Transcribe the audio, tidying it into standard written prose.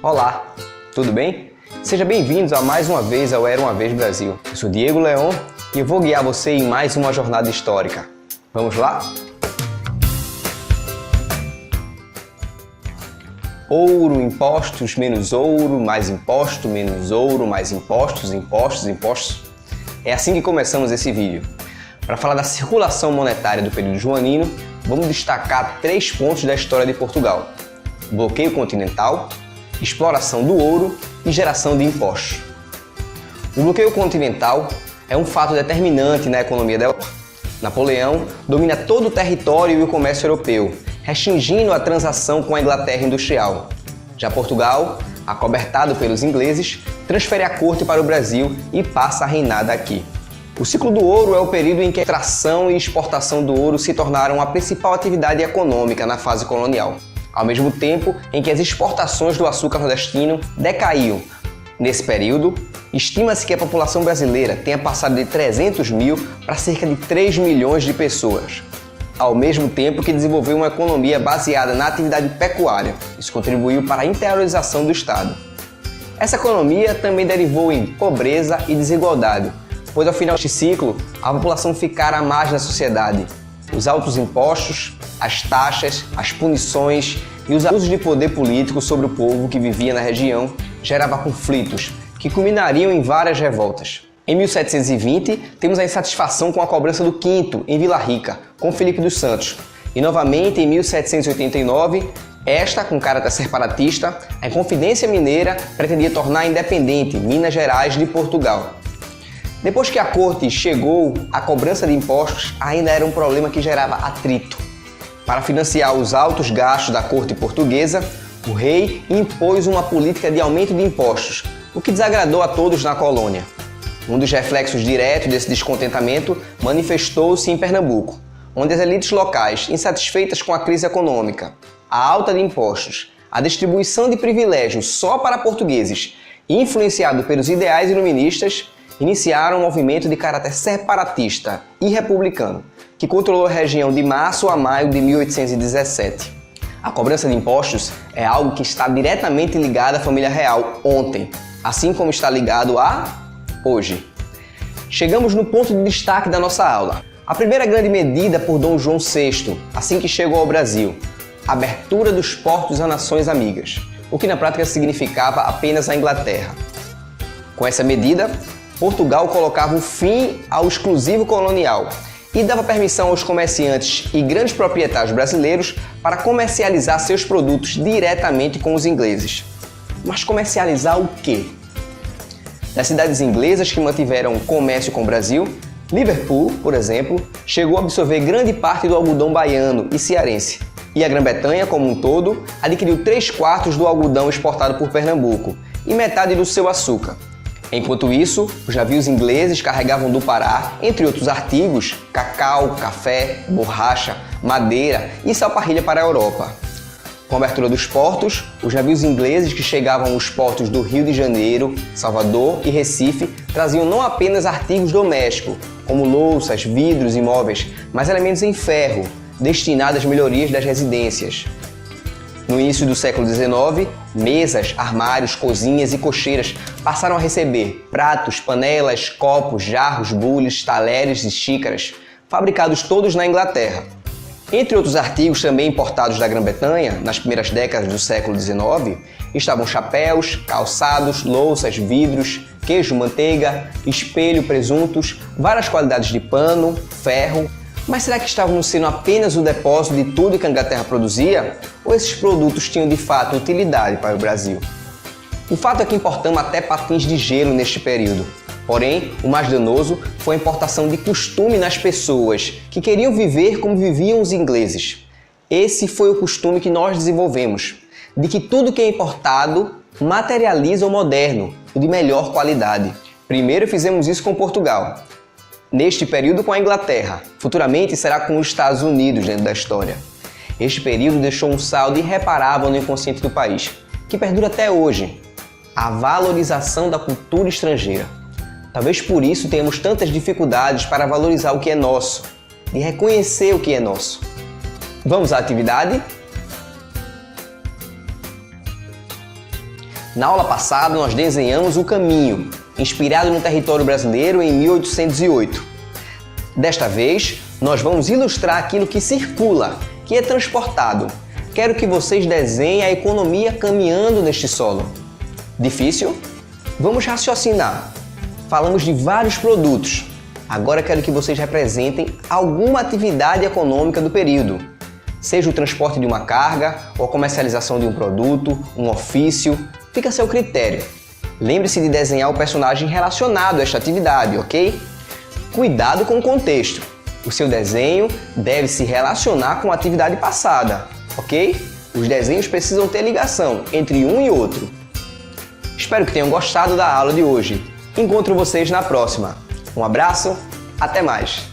Olá, tudo bem? Sejam bem-vindos a mais uma vez ao Era Uma Vez Brasil. Eu sou Diego Leon e eu vou guiar você em mais uma jornada histórica. Vamos lá? Ouro, impostos, menos ouro, mais imposto, menos ouro, mais impostos, impostos, impostos. É assim que começamos esse vídeo. Para falar da circulação monetária do período joanino, vamos destacar 3 pontos da história de Portugal: bloqueio continental, exploração do ouro e geração de impostos. O bloqueio continental é um fato determinante na economia da Europa. Napoleão domina todo o território e o comércio europeu, restringindo a transação com a Inglaterra industrial. Já Portugal, acobertado pelos ingleses, transfere a corte para o Brasil e passa a reinar daqui. O ciclo do ouro é o período em que a extração e exportação do ouro se tornaram a principal atividade econômica na fase colonial, ao mesmo tempo em que as exportações do açúcar nordestino decaíam. Nesse período, estima-se que a população brasileira tenha passado de 300 mil para cerca de 3 milhões de pessoas, ao mesmo tempo que desenvolveu uma economia baseada na atividade pecuária. Isso contribuiu para a interiorização do Estado. Essa economia também derivou em pobreza e desigualdade, pois ao final deste ciclo, a população ficara à margem da sociedade. Os altos impostos, as taxas, as punições e os abusos de poder político sobre o povo que vivia na região gerava conflitos que culminariam em várias revoltas. Em 1720, temos a insatisfação com a cobrança do quinto em Vila Rica, com Felipe dos Santos. E novamente em 1789, esta, com caráter separatista, a Inconfidência Mineira pretendia tornar independente Minas Gerais de Portugal. Depois que a corte chegou, a cobrança de impostos ainda era um problema que gerava atrito. Para financiar os altos gastos da corte portuguesa, o rei impôs uma política de aumento de impostos, o que desagradou a todos na colônia. Um dos reflexos diretos desse descontentamento manifestou-se em Pernambuco, onde as elites locais, insatisfeitas com a crise econômica, a alta de impostos, a distribuição de privilégios só para portugueses e influenciado pelos ideais iluministas, iniciaram um movimento de caráter separatista e republicano, que controlou a região de março a maio de 1817. A cobrança de impostos é algo que está diretamente ligado à família real ontem, assim como está ligado a hoje. Chegamos no ponto de destaque da nossa aula. A primeira grande medida por Dom João VI, assim que chegou ao Brasil: a abertura dos portos a nações amigas, o que na prática significava apenas a Inglaterra. Com essa medida, Portugal colocava um fim ao exclusivo colonial e dava permissão aos comerciantes e grandes proprietários brasileiros para comercializar seus produtos diretamente com os ingleses. Mas comercializar o quê? Das cidades inglesas que mantiveram comércio com o Brasil, Liverpool, por exemplo, chegou a absorver grande parte do algodão baiano e cearense. E a Grã-Bretanha, como um todo, adquiriu 3/4 do algodão exportado por Pernambuco e metade do seu açúcar. Enquanto isso, os navios ingleses carregavam do Pará, entre outros artigos, cacau, café, borracha, madeira e salparrilha para a Europa. Com a abertura dos portos, os navios ingleses que chegavam aos portos do Rio de Janeiro, Salvador e Recife traziam não apenas artigos domésticos, como louças, vidros e móveis, mas elementos em ferro, destinados às melhorias das residências. No início do século XIX, mesas, armários, cozinhas e cocheiras passaram a receber pratos, panelas, copos, jarros, bules, talheres e xícaras, fabricados todos na Inglaterra. Entre outros artigos também importados da Grã-Bretanha, nas primeiras décadas do século XIX, estavam chapéus, calçados, louças, vidros, queijo, manteiga, espelho, presuntos, várias qualidades de pano, ferro. Mas será que estavam sendo apenas o depósito de tudo que a Inglaterra produzia? Ou esses produtos tinham de fato utilidade para o Brasil? O fato é que importamos até patins de gelo neste período. Porém, o mais danoso foi a importação de costume nas pessoas que queriam viver como viviam os ingleses. Esse foi o costume que nós desenvolvemos, de que tudo que é importado materializa o moderno, o de melhor qualidade. Primeiro fizemos isso com Portugal. Neste período com a Inglaterra, futuramente será com os Estados Unidos dentro da história. Este período deixou um saldo irreparável no inconsciente do país, que perdura até hoje: a valorização da cultura estrangeira. Talvez por isso tenhamos tantas dificuldades para valorizar o que é nosso, de reconhecer o que é nosso. Vamos à atividade? Na aula passada, nós desenhamos o caminho, inspirado no território brasileiro em 1808. Desta vez, nós vamos ilustrar aquilo que circula, que é transportado. Quero que vocês desenhem a economia caminhando neste solo. Difícil? Vamos raciocinar. Falamos de vários produtos. Agora quero que vocês representem alguma atividade econômica do período. Seja o transporte de uma carga, ou a comercialização de um produto, um ofício, fica a seu critério. Lembre-se de desenhar o personagem relacionado a esta atividade, ok? Cuidado com o contexto. O seu desenho deve se relacionar com a atividade passada, ok? Os desenhos precisam ter ligação entre um e outro. Espero que tenham gostado da aula de hoje. Encontro vocês na próxima. Um abraço, até mais!